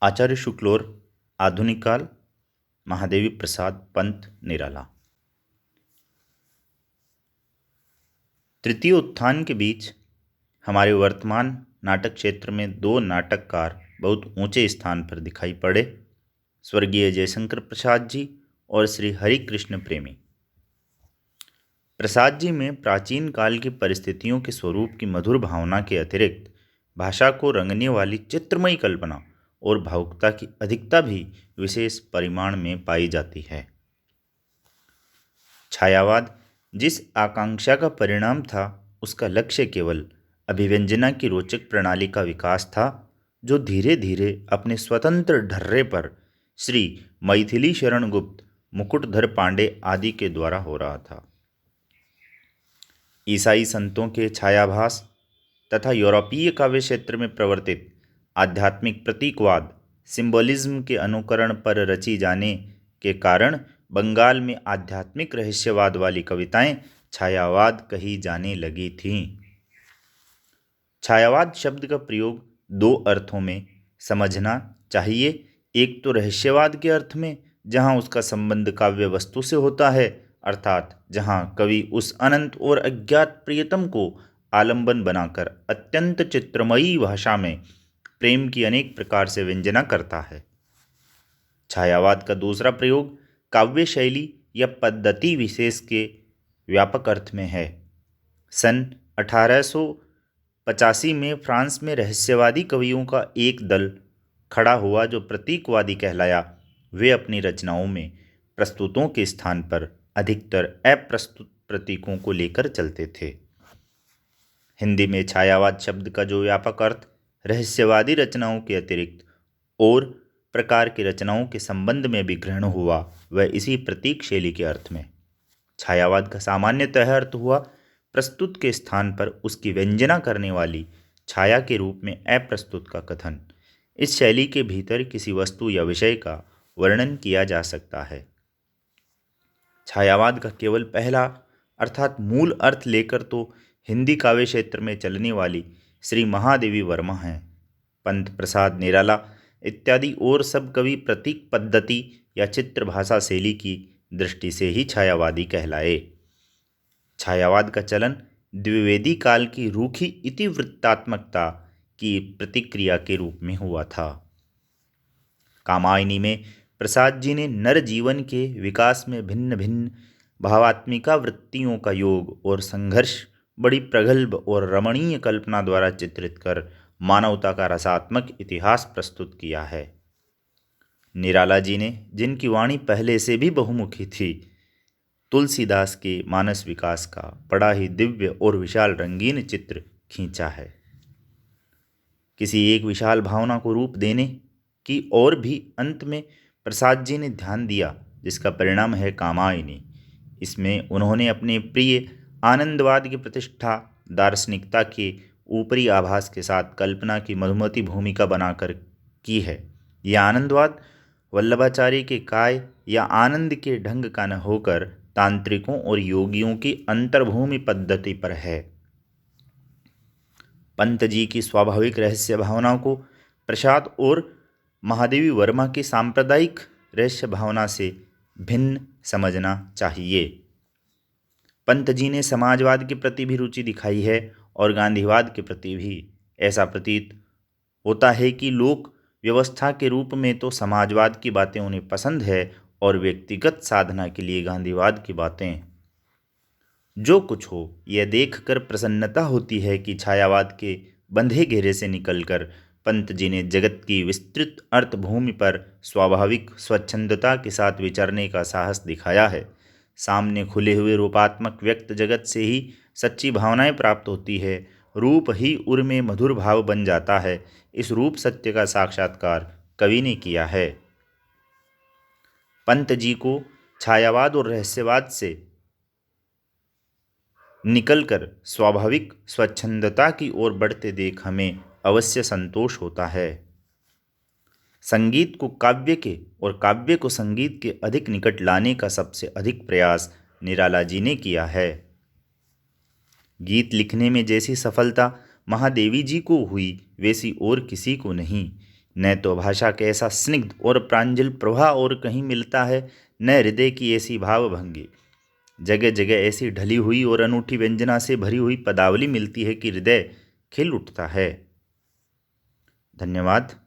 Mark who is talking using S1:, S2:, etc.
S1: आचार्य शुक्लोर आधुनिक काल महादेवी प्रसाद पंत निराला। तृतीय उत्थान के बीच हमारे वर्तमान नाटक क्षेत्र में दो नाटककार बहुत ऊंचे स्थान पर दिखाई पड़े, स्वर्गीय जयशंकर प्रसाद जी और श्री हरि कृष्ण प्रेमी। प्रसाद जी में प्राचीन काल की परिस्थितियों के स्वरूप की मधुर भावना के अतिरिक्त भाषा को रंगने वाली चित्रमयी कल्पना और भावुकता की अधिकता भी विशेष परिमाण में पाई जाती है। छायावाद जिस आकांक्षा का परिणाम था, उसका लक्ष्य केवल अभिव्यंजना की रोचक प्रणाली का विकास था, जो धीरे धीरे अपने स्वतंत्र ढर्रे पर श्री मैथिली शरण गुप्त, मुकुटधर पांडे आदि के द्वारा हो रहा था। ईसाई संतों के छायाभास तथा यूरोपीय काव्य क्षेत्र में प्रवर्तित आध्यात्मिक प्रतीकवाद सिंबोलिज्म के अनुकरण पर रची जाने के कारण बंगाल में आध्यात्मिक रहस्यवाद वाली कविताएं छायावाद कही जाने लगी थीं। छायावाद शब्द का प्रयोग दो अर्थों में समझना चाहिए। एक तो रहस्यवाद के अर्थ में, जहां उसका संबंध काव्य वस्तु से होता है, अर्थात जहां कवि उस अनंत और अज्ञात प्रियतम को आलंबन बनाकर अत्यंत चित्रमयी भाषा में प्रेम की अनेक प्रकार से व्यंजना करता है। छायावाद का दूसरा प्रयोग काव्य शैली या पद्धति विशेष के व्यापक अर्थ में है। सन 1885 में फ्रांस में रहस्यवादी कवियों का एक दल खड़ा हुआ जो प्रतीकवादी कहलाया। वे अपनी रचनाओं में प्रस्तुतों के स्थान पर अधिकतर अप्रस्तुत प्रतीकों को लेकर चलते थे। हिंदी में छायावाद शब्द का जो व्यापक अर्थ रहस्यवादी रचनाओं के अतिरिक्त और प्रकार की रचनाओं के संबंध में भी ग्रहण हुआ, वह इसी प्रतीक शैली के अर्थ में। छायावाद का सामान्यतः अर्थ हुआ प्रस्तुत के स्थान पर उसकी व्यंजना करने वाली छाया के रूप में अप्रस्तुत का कथन। इस शैली के भीतर किसी वस्तु या विषय का वर्णन किया जा सकता है। छायावाद का केवल पहला अर्थात मूल अर्थ लेकर तो हिंदी काव्य क्षेत्र में चलने वाली श्री महादेवी वर्मा हैं, पंत प्रसाद निराला इत्यादि और सब कवि प्रतीक पद्धति या चित्र भाषा शैली की दृष्टि से ही छायावादी कहलाए। छायावाद का चलन द्विवेदी काल की रूखी इतिवृत्तात्मकता की प्रतिक्रिया के रूप में हुआ था। कामायनी में प्रसाद जी ने नर जीवन के विकास में भिन्न भिन्न भावात्मिका वृत्तियों का योग और संघर्ष बड़ी प्रगल्भ और रमणीय कल्पना द्वारा चित्रित कर मानवता का रसात्मक इतिहास प्रस्तुत किया है। निराला जी ने, जिनकी वाणी पहले से भी बहुमुखी थी, तुलसीदास के मानस विकास का बड़ा ही दिव्य और विशाल रंगीन चित्र खींचा है। किसी एक विशाल भावना को रूप देने की और भी अंत में प्रसाद जी ने ध्यान दिया, जिसका परिणाम है कामायनी। इसमें उन्होंने अपने प्रिय आनंदवाद की प्रतिष्ठा दार्शनिकता के ऊपरी आभास के साथ कल्पना की मधुमती भूमिका बनाकर की है। यह आनंदवाद वल्लभाचार्य के काय या आनंद के ढंग का न होकर तांत्रिकों और योगियों की अंतर्भूमि पद्धति पर है। पंत जी की स्वाभाविक रहस्य भावना को प्रसाद और महादेवी वर्मा की सांप्रदायिक रहस्य भावना से भिन्न समझना चाहिए। पंत जी ने समाजवाद के प्रति भी रुचि दिखाई है और गांधीवाद के प्रति भी। ऐसा प्रतीत होता है कि लोक व्यवस्था के रूप में तो समाजवाद की बातें उन्हें पसंद है और व्यक्तिगत साधना के लिए गांधीवाद की बातें। जो कुछ हो, यह देखकर प्रसन्नता होती है कि छायावाद के बंधे घेरे से निकलकर पंत जी ने जगत की विस्तृत अर्थभूमि पर स्वाभाविक स्वच्छंदता के साथ विचरने का साहस दिखाया है। सामने खुले हुए रूपात्मक व्यक्त जगत से ही सच्ची भावनाएं प्राप्त होती है। रूप ही उर में मधुर भाव बन जाता है। इस रूप सत्य का साक्षात्कार कवि ने किया है। पंत जी को छायावाद और रहस्यवाद से निकलकर स्वाभाविक स्वच्छंदता की ओर बढ़ते देख हमें अवश्य संतोष होता है। संगीत को काव्य के और काव्य को संगीत के अधिक निकट लाने का सबसे अधिक प्रयास निराला जी ने किया है। गीत लिखने में जैसी सफलता महादेवी जी को हुई, वैसी और किसी को नहीं। न तो भाषा के ऐसा स्निग्ध और प्रांजल प्रवाह और कहीं मिलता है, न हृदय की ऐसी भावभंगी। जगह जगह ऐसी ढली हुई और अनूठी व्यंजना से भरी हुई पदावली मिलती है कि हृदय खिल उठता है। धन्यवाद।